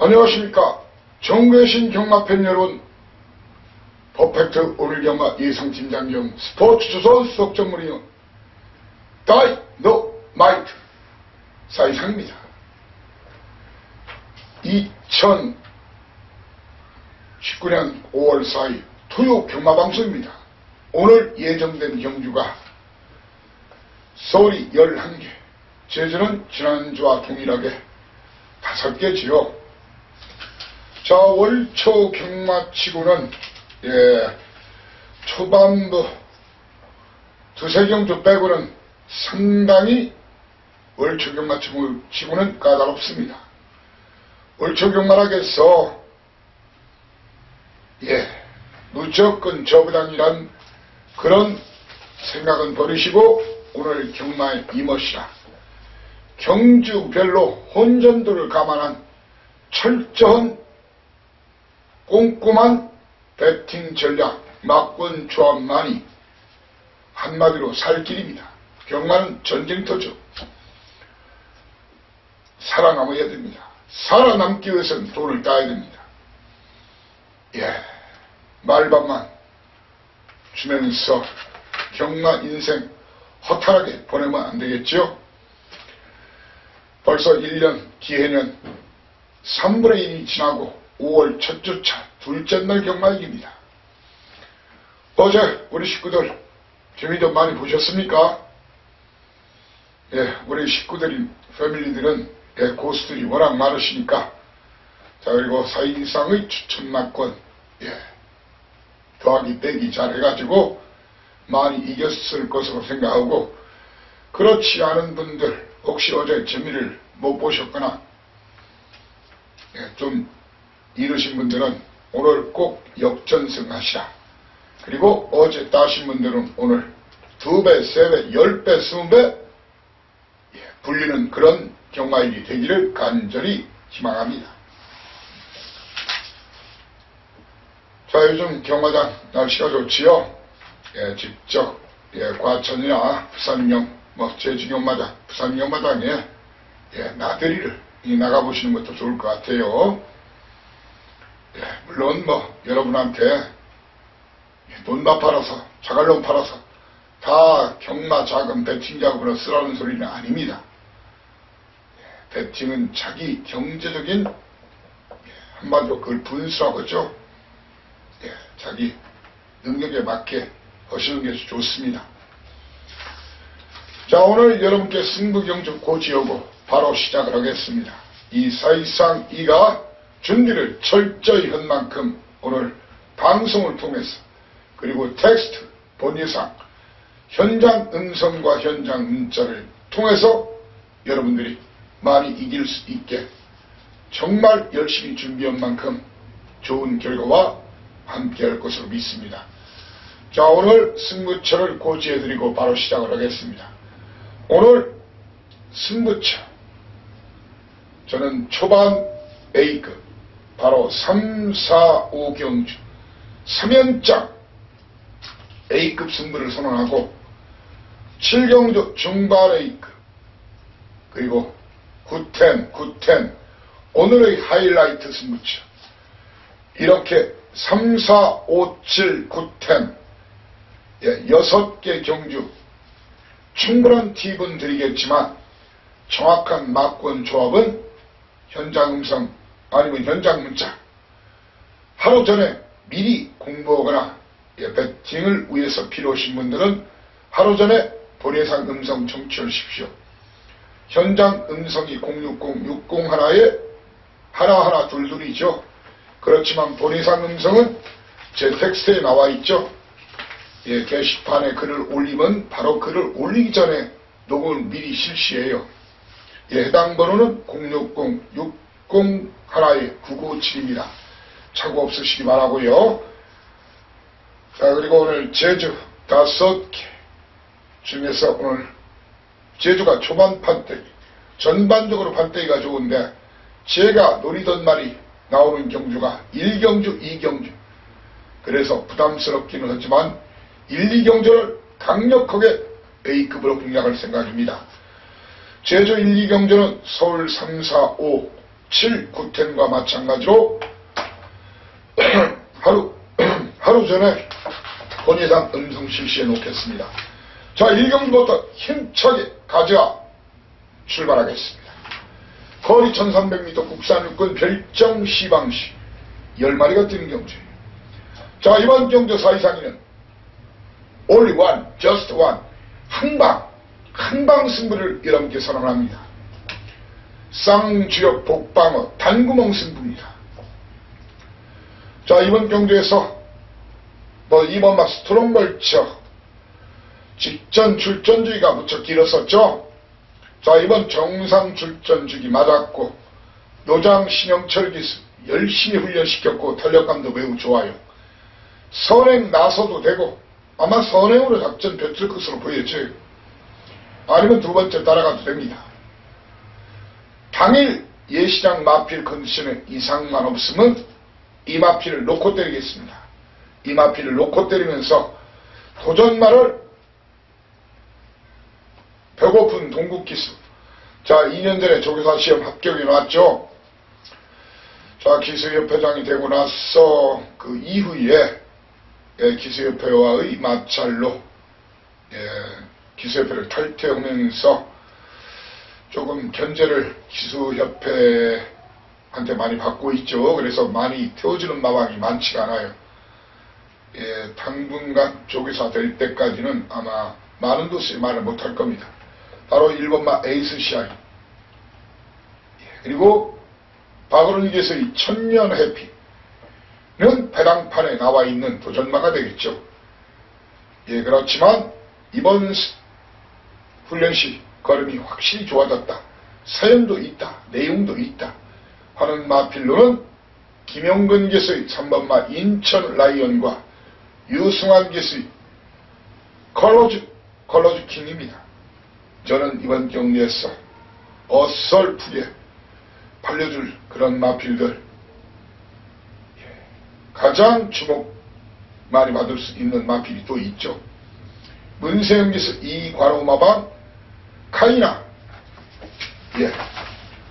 안녕하십니까. 정교신 경마팬 여러분, 퍼펙트 오늘 경마 예상팀장 겸 스포츠조선 수석 전문위원 다이너마이트 사이상입니다. 2019년 5월 4일 토요 경마방송입니다. 오늘 예정된 경주가 서울이 11개, 제주는 지난주와 동일하게 5개지요. 자, 월초 경마치고는 초반부 두세 경주 빼고는 상당히 월초 경마치고는 까다롭습니다. 월초 경마락에서 무조건 저부당이란 그런 생각은 버리시고 오늘 경마에 임하시라. 경주별로 혼전도를 감안한 철저한 꼼꼼한 배팅 전략, 막권 조합만이 한마디로 살 길입니다. 경마는 전쟁터죠. 살아남아야 됩니다. 살아남기 위해서는 돈을 따야 됩니다. 말밥만 주면서 경마 인생 허탈하게 보내면 안 되겠지요. 벌써 1년, 기해년 3분의 1이 지나고 5월 첫 주차 둘째 날 경마일입니다. 어제 우리 식구들 재미도 많이 보셨습니까? 우리 식구들인 패밀리들은 고수들이 워낙 많으시니까, 자, 그리고 4인 이상의 추천막권 더하기 빼기 잘 해가지고 많이 이겼을 것으로 생각하고, 그렇지 않은 분들 혹시 어제 재미를 못 보셨거나 좀 이르신 분들은 오늘 꼭 역전승하시라. 그리고 어제 따신 분들은 오늘 2배, 3배, 10배, 20배 불리는 그런 경마일이 되기를 간절히 희망합니다. 자, 요즘 경마장 날씨가 좋지요. 직접 과천이나 부산경, 제주 경마장, 부산 경마장에 나들이를 나가보시는 것도 좋을 것 같아요. 물론 여러분한테 돈만 팔아서, 자갈론 팔아서 다 경마 자금, 배팅 자금으로 쓰라는 소리는 아닙니다. 배팅은 자기 경제적인, 한마디로 그걸 분수라고 하죠. 자기 능력에 맞게 하시는 게 좋습니다. 자, 오늘 여러분께 승부경주 고지하고 바로 시작을 하겠습니다. 이 사실상 이가 준비를 철저히 한 만큼 오늘 방송을 통해서, 그리고 텍스트, 본예상, 현장 음성과 현장 문자를 통해서 여러분들이 많이 이길 수 있게 정말 열심히 준비한 만큼 좋은 결과와 함께 할 것으로 믿습니다. 자, 오늘 승부처를 고지해드리고 바로 시작을 하겠습니다. 오늘 승부처, 저는 초반 A급, 바로 3, 4, 5경주 3연장 A급 승부를 선언하고 7경주 중반 A급, 그리고 9텐 오늘의 하이라이트 승부처, 이렇게 3, 4, 5, 7, 9텐 6개 경주 충분한 팁은 드리겠지만 정확한 막권 조합은 현장 음성 아니면 현장 문자 하루 전에 미리 공부하거나 배팅을 위해서 필요하신 분들은 하루 전에 본예상 음성 청취하십시오. 현장 음성이 060, 60 하나에 하나하나 둘둘이죠. 그렇지만 본예상 음성은 제 텍스트에 나와 있죠. 게시판에 글을 올리면 바로 글을 올리기 전에 녹음을 미리 실시해요. 해당 번호는 060, 60 하나에 9957입니다. 착오 없으시기 바라고요. 자, 그리고 오늘 제주 5개 중에서 오늘 제주가 초반 판때기, 전반적으로 판때기가 좋은데 제가 노리던 말이 나오는 경주가 1경주, 2경주. 그래서 부담스럽기는 하지만 1, 2경주를 강력하게 A급으로 공략할 생각입니다. 제주 1, 2경주는 서울 3, 4, 5, 7구텐과 마찬가지로 하루 전에 본예상 음성 실시해 놓겠습니다. 자, 1경기부터 힘차게 가져와 출발하겠습니다. 거리 1300m 국산 육군 별정 시방시 10마리가 뛰는 경주예요. 자, 이번 경주 4위상위는 only one, just one, 한방 승부를 여러분께 선언합니다. 쌍주력 복방어 단구멍 승부입니다. 자, 이번 경주에서 이번 막 스트롱벌처 직전 출전주기가 무척 길었었죠. 자, 이번 정상 출전주기 맞았고 노장 신영철 기수 열심히 훈련시켰고 탄력감도 매우 좋아요. 선행 나서도 되고 아마 선행으로 작전 펼칠 것으로 보여져요. 아니면 두 번째 따라가도 됩니다. 당일 예시장 마필 컨디션에 이상만 없으면 이 마필을 놓고 때리겠습니다. 이 마필을 놓고 때리면서 도전말을 배고픈 동국기수. 자, 2년 전에 조교사 시험 합격이 나왔죠. 자, 기수협회장이 되고 나서 그 이후에 기수협회와의 마찰로 기수협회를 탈퇴하면서 조금 견제를 기수협회한테 많이 받고 있죠. 그래서 많이 태워주는 마방이 많지가 않아요. 당분간 조교사 될 때까지는 아마 많은 도시 말을 못할 겁니다. 바로 1번마 에이스 시아이, 그리고 박어른께서의 천년 해피는 배당판에 나와 있는 도전마가 되겠죠. 그렇지만 이번 훈련시 걸음이 확실히 좋아졌다, 사연도 있다, 내용도 있다 하는 마필로는 김영근 교수의 3번마 인천 라이언과 유승환 교수의 컬러즈 킹입니다. 저는 이번 경기에서 어설프게 팔려줄 그런 마필들, 가장 주목 많이 받을 수 있는 마필이 또 있죠. 문세영 기수 이관호마방 카이나,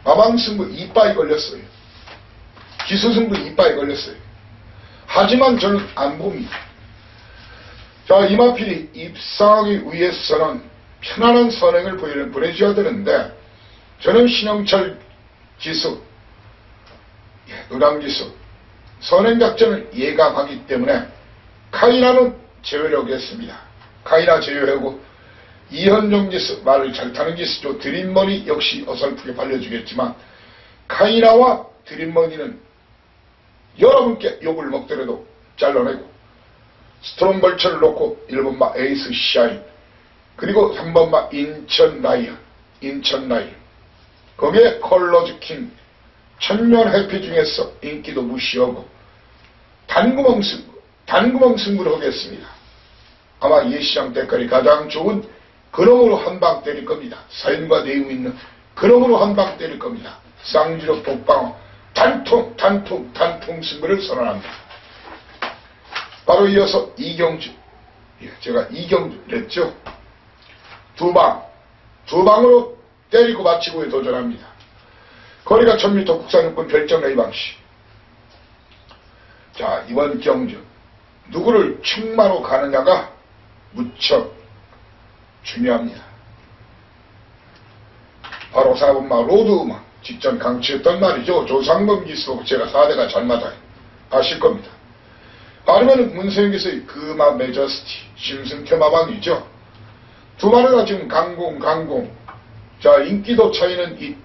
마방 승부 이빠이 걸렸어요. 기수 승부 이빠이 걸렸어요. 하지만 저는 안 봅니다. 자, 이 마필이 입상하기 위해서는 편안한 선행을 보내줘야 되는데, 저는 신영철 기수, 노담기수 선행작전을 예감하기 때문에 카이나는 제외를 하겠습니다. 카이나 제외하고 이현종 기수, 말을 잘 타는 기수죠. 드림머니 역시 어설프게 발려주겠지만 카이나와 드림머니는 여러분께 욕을 먹더라도 잘라내고 스트롱벌처를 놓고 1번마 에이스 샤인, 그리고 3번마 인천 라이언, 거기에 컬러즈 킹, 천년 해피 중에서 인기도 무시하고 단구멍 승부를 하겠습니다. 아마 예시장 때까지 가장 좋은 그놈으로 한방 때릴 겁니다. 사연과 내용 있는 그놈으로 한방 때릴 겁니다. 쌍주력 복방어 단통 승부를 선언합니다. 바로 이어서 이경주, 제가 이경주를 했죠. 두 방으로 때리고 마치고에 도전합니다. 거리가 1000m 국산육군 별정 레이방시. 자, 이번 경주 누구를 충마로 가느냐가 무척 중요합니다. 바로 4번마 로드우마, 직전 강추했던 말이죠. 조상범 기수하고 제가 4대가 잘 맞아요. 아실 겁니다. 아니면 문세영 기수의 그마 메저스티, 심승태 마방이죠. 두 마리가 지금 강공. 자, 인기도 차이는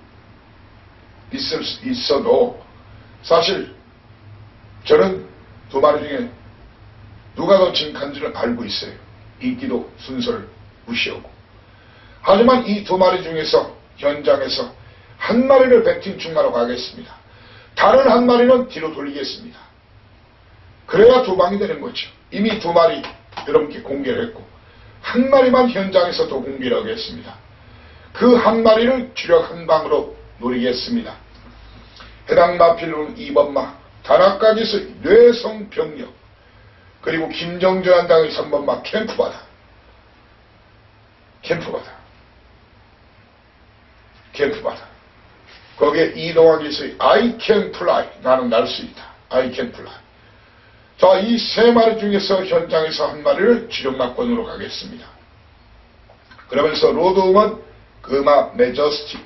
있을 수 있어도 사실 저는 두 마리 중에 누가 더 진칸지를 알고 있어요. 인기도 순서를 무시하고. 하지만 이 두 마리 중에서 현장에서 한 마리를 배팅 충마로 가겠습니다. 다른 한 마리는 뒤로 돌리겠습니다. 그래야 두 방이 되는 거죠. 이미 두 마리 여러분께 공개를 했고 한 마리만 현장에서 더 공개를 하겠습니다. 그 한 마리를 주력 한 방으로 노리겠습니다. 해당 마필로는 2번마 다나까지서 뇌성병력, 그리고 김정주 한당의 3번마 캠프바다. 거기에 이동하기 위해서 I can fly. 나는 날 수 있다. I can fly. 자, 이 세 마리 중에서 현장에서 한 마리를 주력낙권으로 가겠습니다. 그러면서 로드우먼, 금화, 메저스티.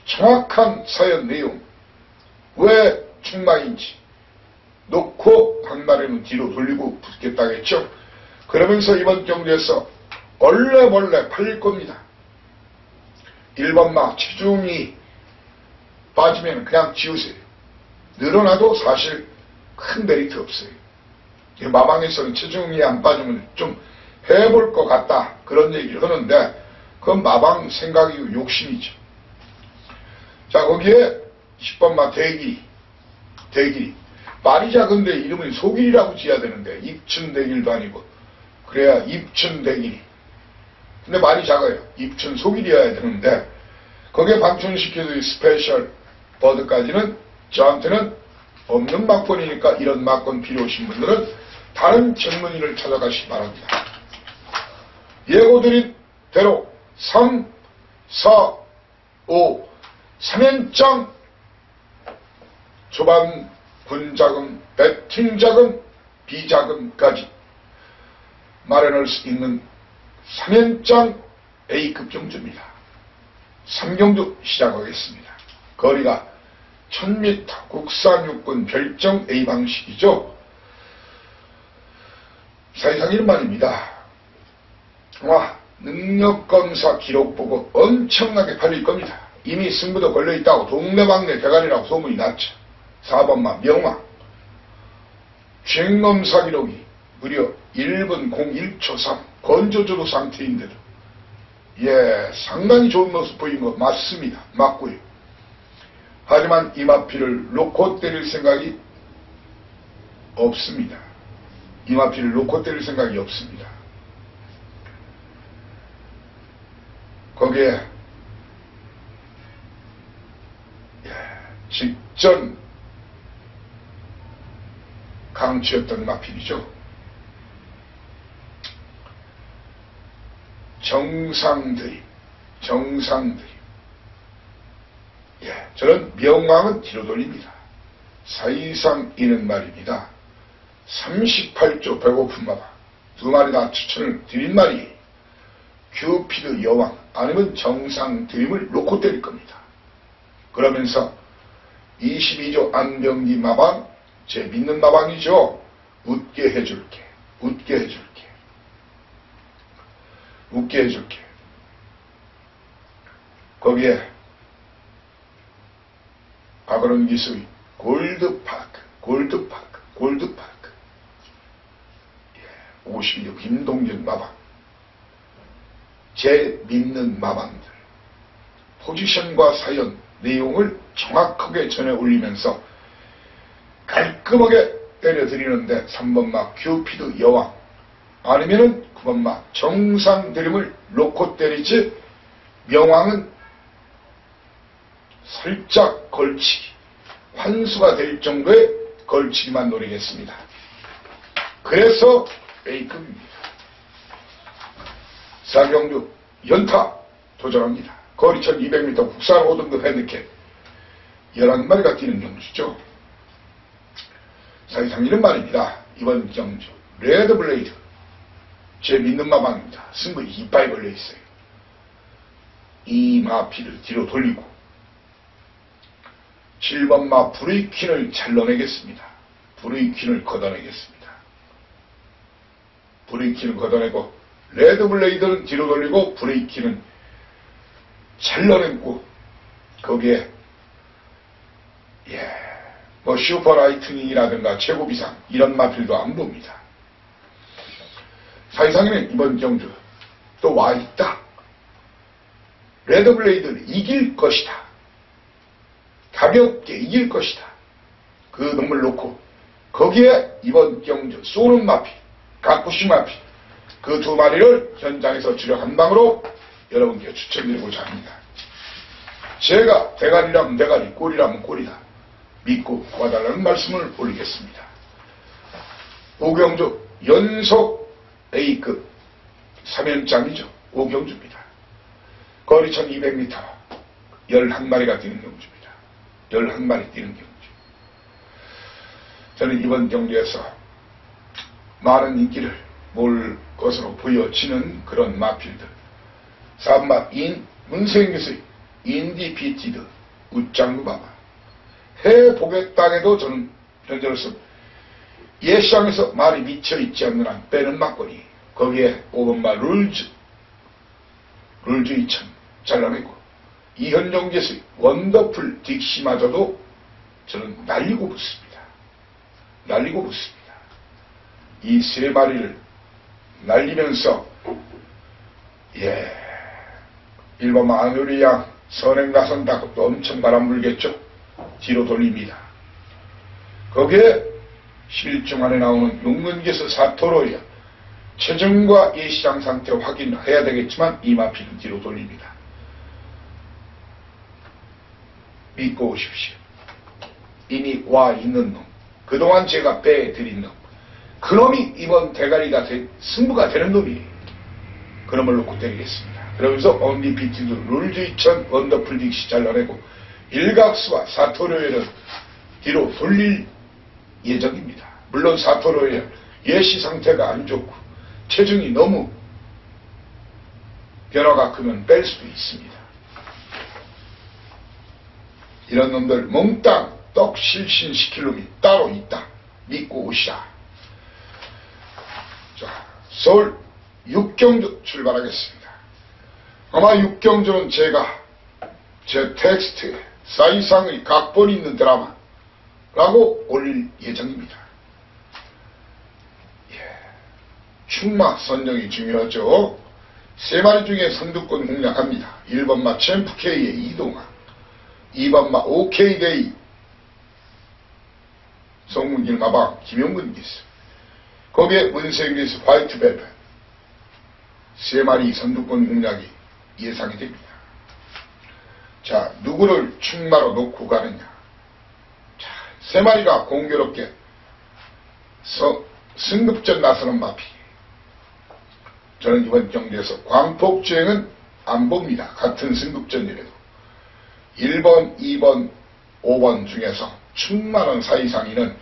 정확한 사연 내용, 왜 충망인지 놓고 한 마리는 뒤로 돌리고 붙겠다겠죠. 그러면서 이번 경주에서 얼레벌레 팔릴 겁니다. 1번마 체중이 빠지면 그냥 지우세요. 늘어나도 사실 큰 메리트 없어요. 마방에서는 체중이 안 빠지면 좀 해볼 것 같다 그런 얘기를 하는데 그건 마방 생각이고 욕심이죠. 자, 거기에 10번마 대길이 말이 작은데 이름은 소길이라고 지어야 되는데 입춘대길도 아니고 그래야 입춘대길이. 근데 말이 작아요. 입춘 소길이어야 되는데 거기에 방춘시켜서 스페셜 버드까지는 저한테는 없는 막권이니까 이런 막권 필요하신 분들은 다른 전문의를 찾아가시기 바랍니다. 예고드린 대로 3, 4, 5 3연장 초반 군자금, 배팅자금, 비자금까지 마련할 수 있는 3연장 A급 경주입니다. 3경주 시작하겠습니다. 거리가 1000m 국산 육군 별정 A 방식이죠. 사실상 이런 말입니다. 능력검사 기록 보고 엄청나게 팔릴 겁니다. 이미 승부도 걸려있다고 동네방네 대가리라고 소문이 났죠. 4번마 명왕 주행검사 기록이 무려 1분 01초 3 건조조도 상태인데도 상당히 좋은 모습 보인 거 맞습니다. 맞고요. 하지만 이마피를 놓고 때릴 생각이 없습니다. 이마피를 놓고 때릴 생각이 없습니다. 거기에 직전 강추였던 마필이죠. 정상들이 저는 명왕은 뒤로 돌립니다. 사이상 이는 말입니다. 38조 배고픈 마방 두 마리 다 추천을 드린 말이 큐피드 여왕 아니면 정상 드림을 놓고 때릴 겁니다. 그러면서 22조 안병기 마방 제 믿는 마방이죠. 웃게 해줄게. 거기에 아그런 기수의 골드파크 52조 김동준 마방 제 믿는 마방들 포지션과 사연 내용을 정확하게 전해 올리면서 깔끔하게 때려드리는데 3번마 큐피드 여왕 아니면은 9번마 정상 드림을 놓고 때리지 명왕은 살짝 걸치기 환수가 될 정도의 걸치기만 노리겠습니다. 그래서 A급입니다. 4경주 연타 도전합니다. 거리 1200m 국산 5등급 핸디캡 11마리가 뛰는 경주죠. 사실상 이런 말입니다. 이번 경주 레드블레이드 제 믿는 마방입니다. 승부 이빨 걸려있어요. 이 마피를 뒤로 돌리고 7번마 브레이킨을 잘라내겠습니다. 브레이킨을 걷어내겠습니다. 브레이킨을 걷어내고 레드블레이드는 뒤로 돌리고 브레이킨은 잘라내고 거기에 슈퍼라이트닝이라든가 최고비상 이런 마필도 안 봅니다. 사이상에는 이번 경주 또 와있다. 레드블레이드는 이길 것이다. 가볍게 이길 것이다. 그 놈을 놓고 거기에 이번 경주 쏘는 마필, 가쿠시 마필 그 두 마리를 현장에서 주력 한 방으로 여러분께 추천드리고자 합니다. 제가 대가리라면 대가리, 꼴이라면 꼴이다. 믿고 와달라는 말씀을 올리겠습니다. 5경주 연속 A급 3연장이죠. 5경주입니다. 거리 1200m 11마리가 뛰는 경주입니다. 11마리 뛰는 경주. 저는 이번 경주에서 많은 인기를 몰 것으로 보여지는 그런 마필들, 삼마 문세영교수의 인디피티드 웃장구바바 해복의 땅에도 저는 현재로서 예시장에서 말이 미쳐있지 않는 한 빼는 막걸리, 거기에 5번마 룰즈 2000 잘라내고 이현정 교수의 원더풀 딕시마저도 저는 날리고 붙습니다. 날리고 붙습니다. 이 세 마리를 날리면서 1번마 아누리양 선행 나선다고 또 엄청 바람 불겠죠. 뒤로 돌립니다. 거기에 11중 안에 나오는 용문께서 사토로야 체중과 예시장 상태 확인해야 되겠지만 이마피는 뒤로 돌립니다. 믿고 오십시오. 이미 와 있는 놈, 그동안 제가 빼드린 놈, 그놈이 이번 대가리가 승부가 되는 놈이에요. 그놈을 놓고 때리겠습니다. 그러면서 언디피티드 룰즈 2000 원더풀 딕시 잘라내고 일각수와 사토로에는 뒤로 돌릴 예정입니다. 물론 사토로에 예시 상태가 안 좋고 체중이 너무 변화가 크면 뺄 수도 있습니다. 이런 놈들 몽땅 떡 실신시킬 놈이 따로 있다. 믿고 오시라. 자, 서울 육경주 출발하겠습니다. 아마 육경주는 제가 제 텍스트에 사이상의 각본이 있는 드라마라고 올릴 예정입니다. 충마 선정이 중요하죠. 세 마리 중에 선두권 공략합니다. 1번마 챔프K의 이동아, 2번마 OK데이 송문길 마방 김용근 기수, 거기에 문세영 기수 화이트벨벳, 세 마리 선두권 공략이 예상이 됩니다. 자, 누구를 충마로 놓고 가느냐. 자, 세 마리가 공교롭게 승급전 나서는 마피. 저는 이번 경기에서 광폭주행은 안 봅니다. 같은 승급전이라도 1번, 2번, 5번 중에서 충만한 사이상위는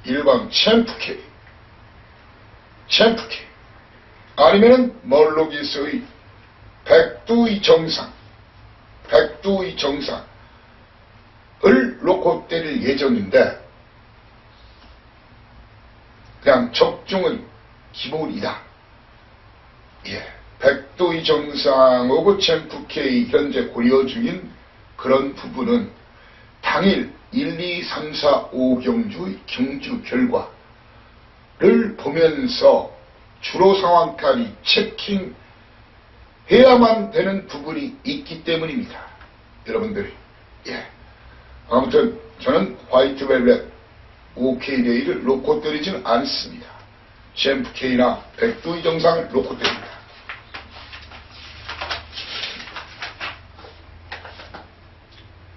1번 챔프K 아니면은 멀로기스의 백두의 정상을 놓고 때릴 예정인데, 그냥 적중은 기본이다. 백두의 정상하고 챔프K 현재 고려 중인 그런 부분은 당일 1, 2, 3, 4, 5 경주의 경주 결과를 보면서 주로 상황까지 체킹해야만 되는 부분이 있기 때문입니다. 여러분들이. 아무튼 저는 화이트벨벳 OK데이를 놓고 때리지는 않습니다. 챔프K나 백두의 정상을 놓고 때립니다.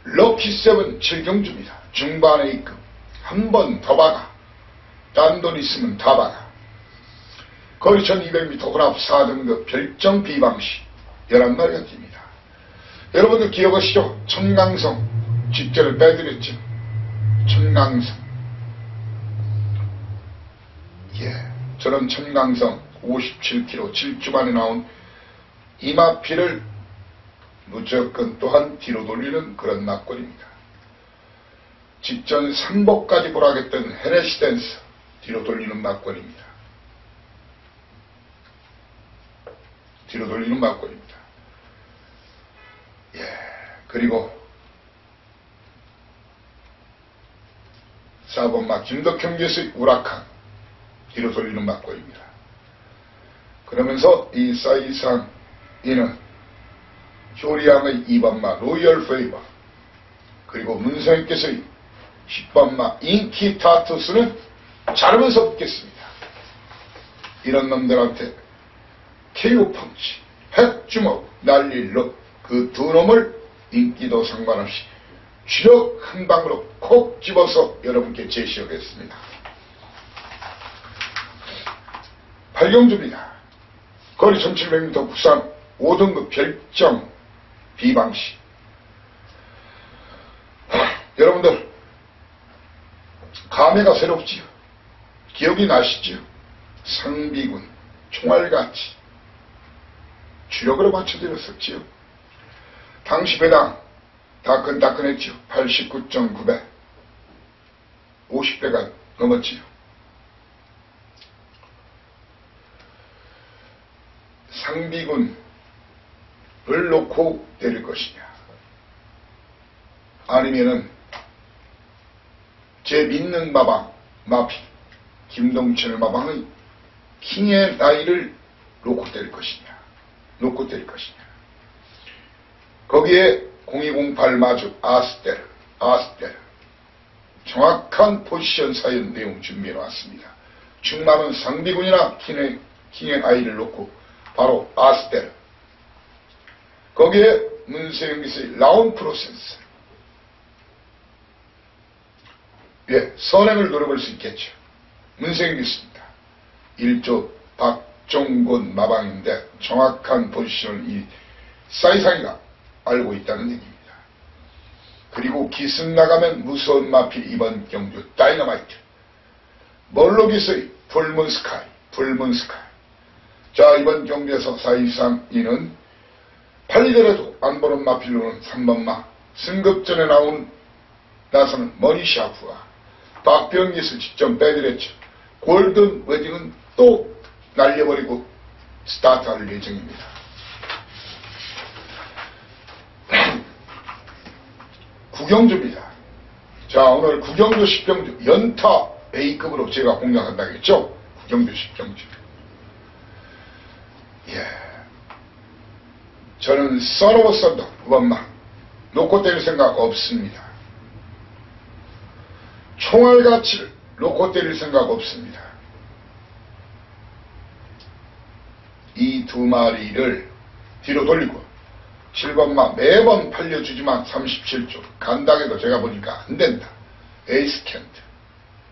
럭키세븐 7경주입니다. 중반에 입금. 한 번 더 박아. 딴 돈 있으면 다 박아. 거리 1200m 혼합 4등급 별정 비방시 11마리가 뜁니다. 여러분들 기억하시죠? 청강성 직전에 빼드렸죠. 청강성. 저는 청강성 57km 7주 만에 나온 이마피를 무조건 또한 뒤로 돌리는 그런 막걸리입니다. 직전 3복까지 보라겠던 헤네시댄스 뒤로 돌리는 막걸리입니다. 뒤로 돌리는 막걸리입니다. 그리고 4번마 김덕형 교수의 우락한 뒤로 돌리는 막걸리입니다. 그러면서 이 사이상 이는 효리양의 2번마 로열 페이버, 그리고 문성님께서의 10번마 인기 타투스는 자르면서 붙겠습니다. 이런 놈들한테 KO 펀치, 핵주먹 날릴 놈, 그 두 놈을 인기도 상관없이 주력 한 방으로 콕 집어서 여러분께 제시하겠습니다. 8경주입니다. 거리 1700m 국산 5등급 별정 비방시. 여러분들 감회가 새롭지요. 기억이 나시지요. 상비군 총알같이 주력으로 맞춰드렸었지요. 당시 배당 따끈따끈했지요. 89.9배 50배가 넘었지요. 상비군을 놓고 때릴 것이냐, 아니면은 제 믿는 마피 김동철 마방의 킹의 나이를 놓고 때릴 것이냐. 거기에 0208 마주 아스테르 정확한 포지션 사연 내용 준비해 놨습니다. 충남은 상비군이나 킹의 나이를 놓고 바로 아스테르, 거기에 문세영 기수의 라운 프로세스, 선행을 노려볼 수 있겠죠. 문세영 기수입니다. 1조 박종곤 마방인데 정확한 포지션을 이 사이상이가 알고 있다는 얘기입니다. 그리고 기승 나가면 무서운 마필 이번 경주 다이너마이트, 멀로 기수의 풀문스카이. 자, 이번 경주에서 사이상 이는 팔리더라도 안 보는 마필로는 3번마 승급전에 나서는 머니샤프와 박병기수 직접 빼드렸죠. 골든 웨딩은 또 날려버리고 스타트할 예정입니다. 구경주입니다. 자, 오늘 구경주 10경주 연타 A급으로 제가 공략한다겠죠. 구경주 10경주. 저는 써놓고 써도 9번만 놓고 때릴 생각 없습니다. 총알 가치를 놓고 때릴 생각 없습니다. 이 두 마리를 뒤로 돌리고 7번마 매번 팔려주지만 37조 간당해도 제가 보니까 안된다. 에이스 캔트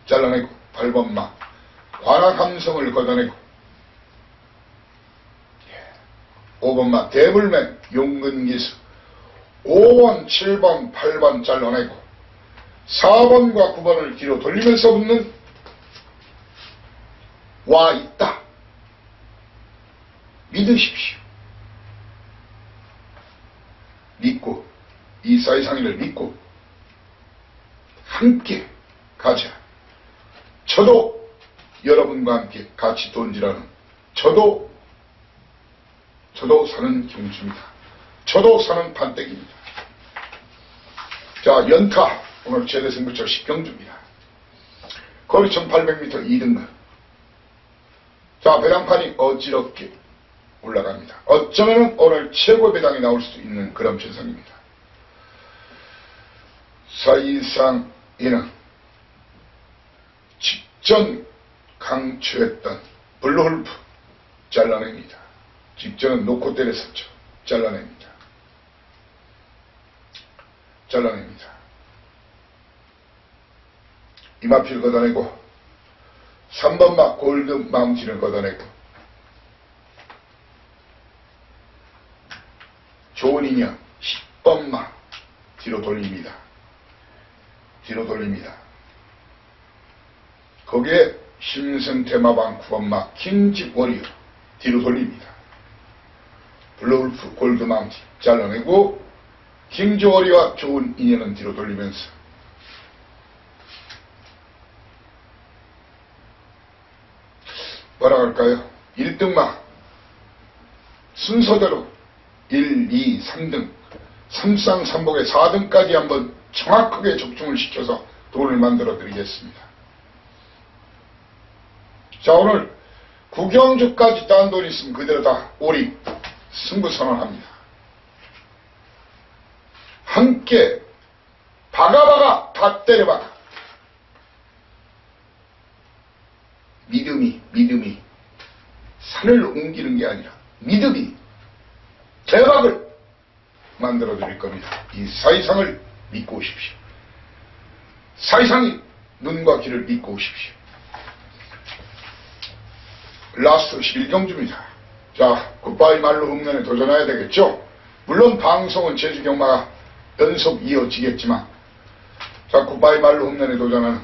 잘라내고 8번마 관악함성을 걷어내고 5번마 대불맨 용근기수 5번 7번 8번 잘라내고 4번과 9번을 뒤로 돌리면서 붙는 와 있다. 믿으십시오. 믿고 이 사이상의를 믿고 함께 가자. 저도 여러분과 함께 같이 돈지라는 저도 사는 경주입니다. 저도 사는 판때기입니다. 자, 연타 오늘 최대 승부처 10경주입니다. 거리 1800m 2등급. 자, 배당판이 어지럽게 올라갑니다. 어쩌면 오늘 최고 배당이 나올 수도 있는 그런 편성입니다. 사이상 이는 직전 강추했던 블루홀프 잘라냅니다. 직전은 놓고 때렸었죠. 잘라냅니다. 이마필 걷어내고 3번마 골드 마운틴을 걷어내고 좋은 인연 10번마 뒤로 돌립니다. 거기에 심승테마방 9번마 킹집 워리어 뒤로 돌립니다. 블루울프 골드 마운틴 잘라내고 킹집 워리어와 좋은 인연은 뒤로 돌리면서 뭐라 할까요? 1등마 순서대로 1, 2, 3등 3쌍 3복의 4등까지 한번 정확하게 적중을 시켜서 돈을 만들어 드리겠습니다. 자, 오늘 구경주까지 딴 돈 있으면 그대로 다 오리 승부 선언합니다. 함께 박아박아 다 때려박아. 믿음이 산을 옮기는 게 아니라 믿음이 대박을 만들어 드릴 겁니다. 이 사이상을 믿고 오십시오. 사이상이 눈과 귀를 믿고 오십시오. 라스트 11경주입니다. 자, 굿바이 말로 홈런에 도전해야 되겠죠. 물론 방송은 제주경마가 연속 이어지겠지만 자, 굿바이 말로 홈런에 도전하는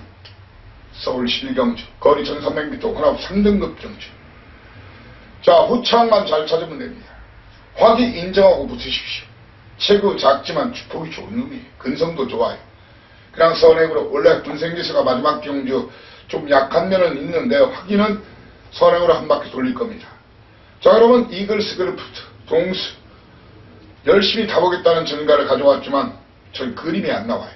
서울 실경주, 거리 1300m 혼합 3등급 경주. 자, 후창만 잘 찾으면 됩니다. 확이 인정하고 붙으십시오. 체구 작지만 축폭이 좋은 놈이에요. 근성도 좋아요. 그냥 선행으로, 원래 군생기수가 마지막 경주 좀 약한 면은 있는데 확인은 선행으로 한 바퀴 돌릴 겁니다. 자, 그러면 이글스 그루프트, 동수 열심히 타보겠다는 전가를 가져왔지만 전 그림이 안 나와요.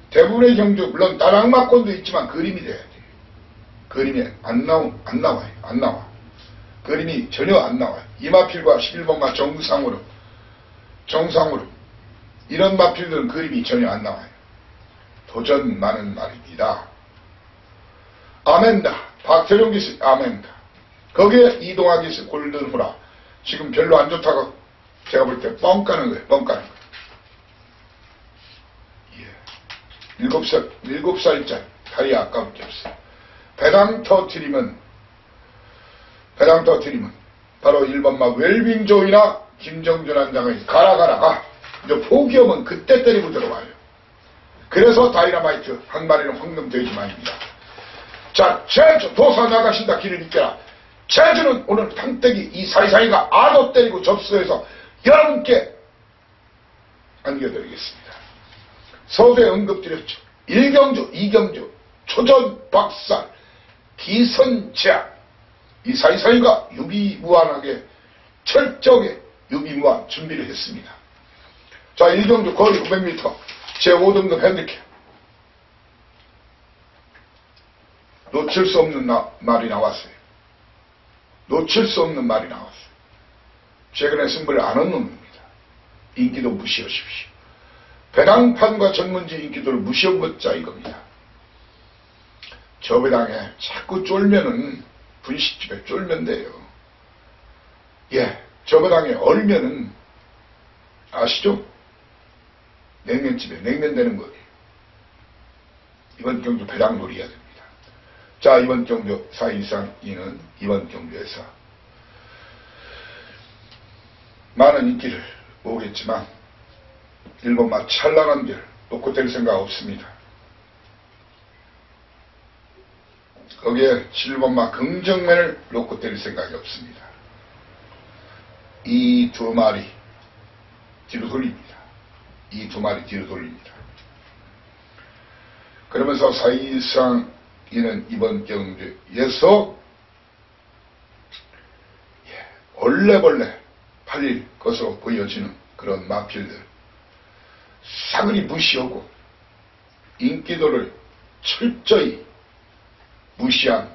대부분의 경주, 물론 따랑막권도 있지만 그림이 돼야 돼요. 그림이 안 나와요. 안 나와. 그림이 전혀 안 나와요. 이 마필과 11번마 정상으로 이런 마필들은 그림이 전혀 안 나와요. 도전 많은 말입니다. 아멘다. 박태룡 기수 아멘다. 거기에 이동학 기수 골든후라. 지금 별로 안 좋다고 제가 볼 때 뻥 까는 거예요. 뻥 까는 거예요. 예. 7살짜리 다리 아까울 게 없어요. 배당 터트리면 바로 1번마 웰빙조이나 김정준 한장의 가라 이제 포기하면 그때 때리고 들어와요. 그래서 다이너마이트 한 마리는 황금돼지만입니다. 자, 제주 도사 나가신다. 길을 잇겨라. 제주는 오늘 판때기 이 사이사이가 아도 때리고 접수해서 여러분께 안겨드리겠습니다. 서울에 언급드렸죠. 1경주, 2경주, 초전 박살, 기선제압. 이 사이사이가 유비무환하게 철저하게 유비무환 준비를 했습니다. 자, 1경주 거리 900m 제5등급 핸디캡. 놓칠 수 없는 말이 나왔어요. 놓칠 수 없는 말이 나왔어요. 최근에 승부를 안 한 놈입니다. 인기도 무시하십시오. 배당판과 전문지 인기도를 무시하고자 이겁니다. 저 배당에 자꾸 쫄면은 분식집에 쫄면 돼요. 예, 저 배당에 얼면은 아시죠? 냉면집에 냉면 되는 거예요. 이번 경주 배당 놀이해야 됩니다. 자, 이번 경주 4 이상 이는 이번 경주에서 많은 인기를 모으겠지만 1번마 찬란한 길 놓고 될 생각 없습니다. 거기에 7번마 긍정면을 놓고 될 생각이 없습니다. 이 두 마리 뒤로 돌립니다. 이 두 마리 뒤로 돌립니다. 그러면서 4 이상 이는 이번 경주에서 얼레벌레 팔릴 것으로 보여지는 그런 마필들, 사그리 무시하고 인기도를 철저히 무시한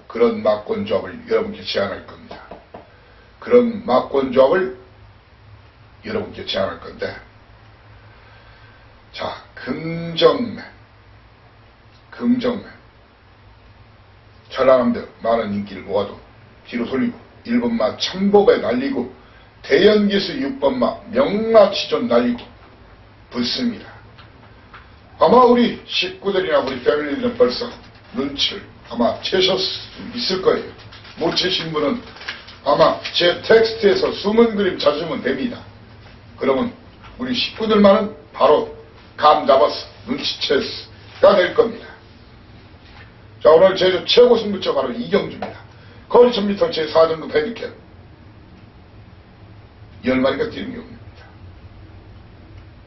그런 막권조합을 여러분께 제안할 겁니다. 그런 막권조합을 여러분께 제안할 건데, 자, 긍정맨 찬란함들 많은 인기를 모아도 뒤로 돌리고 1번마 참복에 날리고 대연기수 6번마 명마치존 날리고 붙습니다. 아마 우리 식구들이나 우리 패밀리들은 벌써 눈치를 아마 채셨 있을 거예요. 못 채신 분은 아마 제 텍스트에서 숨은 그림 찾으면 됩니다. 그러면 우리 식구들만은 바로 감 잡아서 눈치채가 될 겁니다. 자, 오늘 제주 최고 승부처 바로 이경주입니다. 거리 1000m 제4등급 핸디캡 10마리가 뛰는 경주입니다.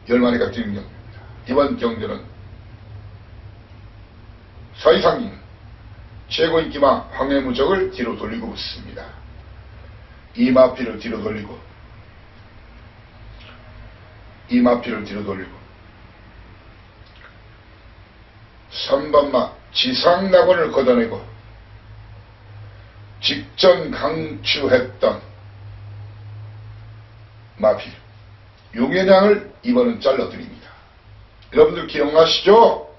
10마리가 뛰는 경주입니다. 이번 경주는 서이상님 최고 인기마 황해무적을 뒤로 돌리고 붙습니다. 이마피를 뒤로 돌리고 3번마 지상낙원을 걷어내고 직전 강추했던 마필 용해장을 이번은 잘라드립니다. 여러분들 기억나시죠?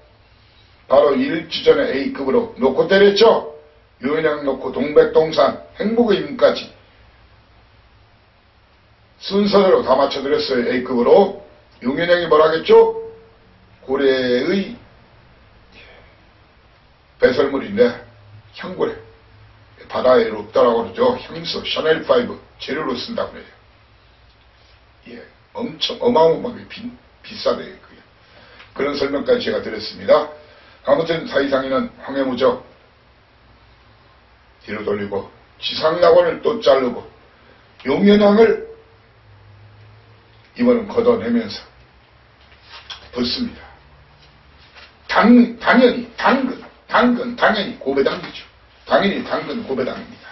바로 1주 전에 A급으로 놓고 때렸죠? 용해장 놓고 동백동산 행복의 임까지 순서대로 다 맞춰드렸어요. A급으로. 용해장이 뭐라겠죠? 고래의 배설물인데 향고래, 바다에 롭다라고 그러죠. 향수 샤넬5 재료로 쓴다고 그래요. 예, 엄청 어마어마하게 비싸대요. 그게. 그런 설명까지 제가 드렸습니다. 아무튼 사이상인은 황해무적 뒤로 돌리고 지상낙원을 또 자르고 용연왕을 이번은 걷어내면서 붙습니다. 당연히 당연히 고배당이죠. 당연히 당근 고배당입니다.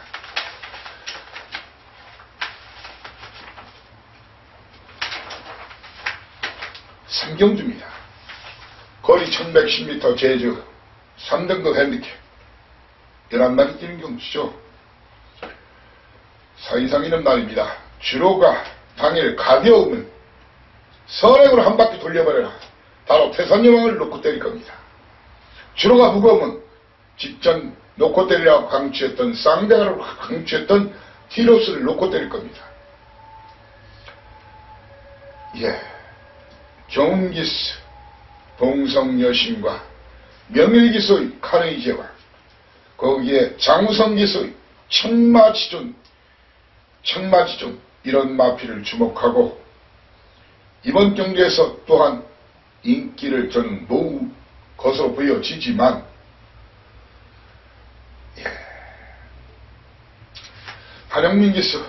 삼경주입니다. 거리 1110m 제주 3등급 핸디캡 11마리 뛰는 경주죠. 사이상이는 말입니다. 주로가 당일 가벼우면 선행으로 한 바퀴 돌려버려라. 바로 태산여왕을 놓고 때릴 겁니다. 주로가 무거우면 직전 놓고 때리라고 강추했던 쌍대가로 강추했던 티로스를 놓고 때릴 겁니다. 예, 경운기수 봉성여신과 명일기수의 카레이제와 거기에 장우성기수의 청마지존 이런 마피를 주목하고 이번 경기에서 또한 인기를 저는 모을 것으로 보여지지만 한영민 기수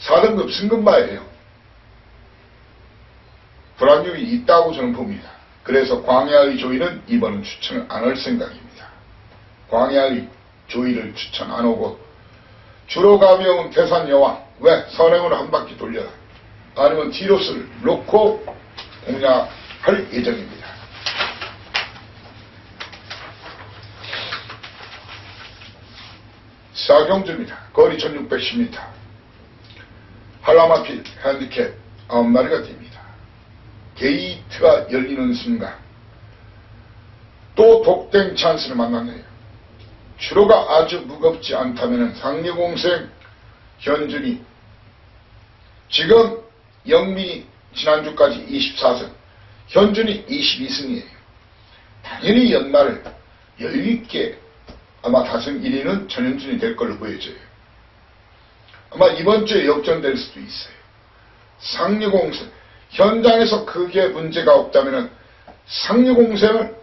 4등급 승급마예요. 불안율이 있다고 저는 봅니다. 그래서 광야의 조이는 이번은 추천을 안 할 생각입니다. 광야의 조이를 추천 안 하고 주로 가벼운 태산여왕 왜 선행으로 한 바퀴 돌려라. 아니면 티로스를 놓고 공략할 예정입니다. 사경주입니다. 거리 1610m 한라마필 핸디캡 9마리가 뜁니다. 게이트가 열리는 순간 또 독땡 찬스를 만났네요. 주로가 아주 무겁지 않다면 상리공생 현준이 지금 영민이 지난주까지 24승 현준이 22승이에요. 당연히 연말을 여유있게 아마 다승 1위는 전현준이 될 걸로 보여져요. 아마 이번 주에 역전될 수도 있어요. 상류공생 현장에서 크게 문제가 없다면 상류공생을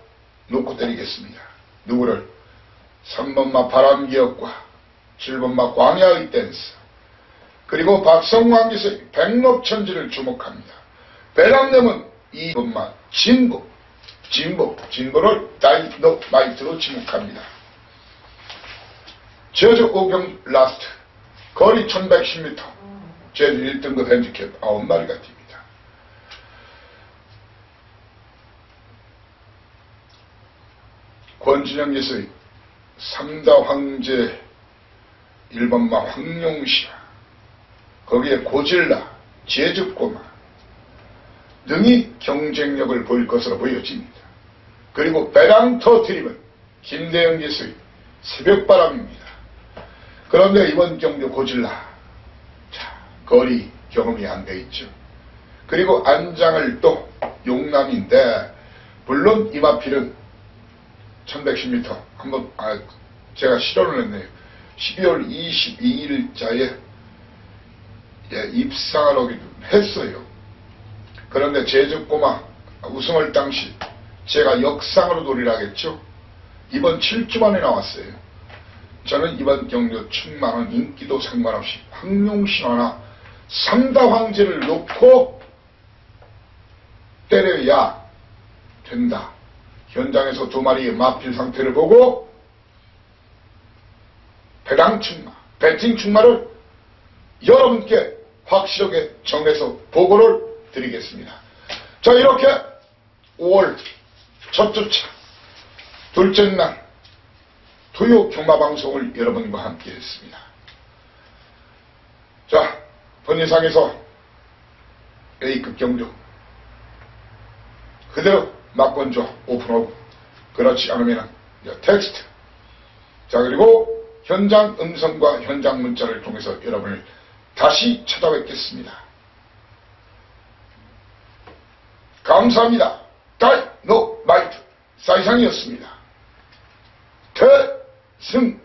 놓고 때리겠습니다. 누구를? 3번마 바람기역과 7번마 광야의 댄스 그리고 박성광기수의 백록천지를 주목합니다. 배랑nem은 2번마 진보를 다이너마이트로 지목합니다. 제주 오경 라스트 거리 1110m 제주 1등급 핸디캡 9마리가 뜁니다. 권진영 기수의 3다 황제 1번마 황룡시와 거기에 고질라, 제주꼬마 등이 경쟁력을 보일 것으로 보여집니다. 그리고 배랑 터트림은 김대영 기수의 새벽바람입니다. 그런데 이번 경주 고질라 거리 경험이 안 돼 있죠. 그리고 안장을 또 용남인데 물론 이마필은 1110m 한번 제가 실현을 했네요. 12월 22일자에 입상을 하기도 했어요. 그런데 제주꼬마 우승할 당시 제가 역상으로 노리라겠죠. 이번 7주 만에 나왔어요. 저는 이번 경주 충만한 인기도 상관없이 황룡신화나 3다 황제를 놓고 때려야 된다. 현장에서 2마리의 마필 상태를 보고 배당 충마, 배팅 충마를 여러분께 확실하게 정해서 보고를 드리겠습니다. 자, 이렇게 5월 첫 주차 둘째 날 토요 경마방송을 여러분과 함께 했습니다. 자, 본인상에서 A급 경주 그대로 막건조 오픈하고 그렇지 않으면 텍스트 자 그리고 현장 음성과 현장 문자를 통해서 여러분을 다시 찾아뵙겠습니다. 감사합니다. 다이노마이트 사이상이었습니다. 태승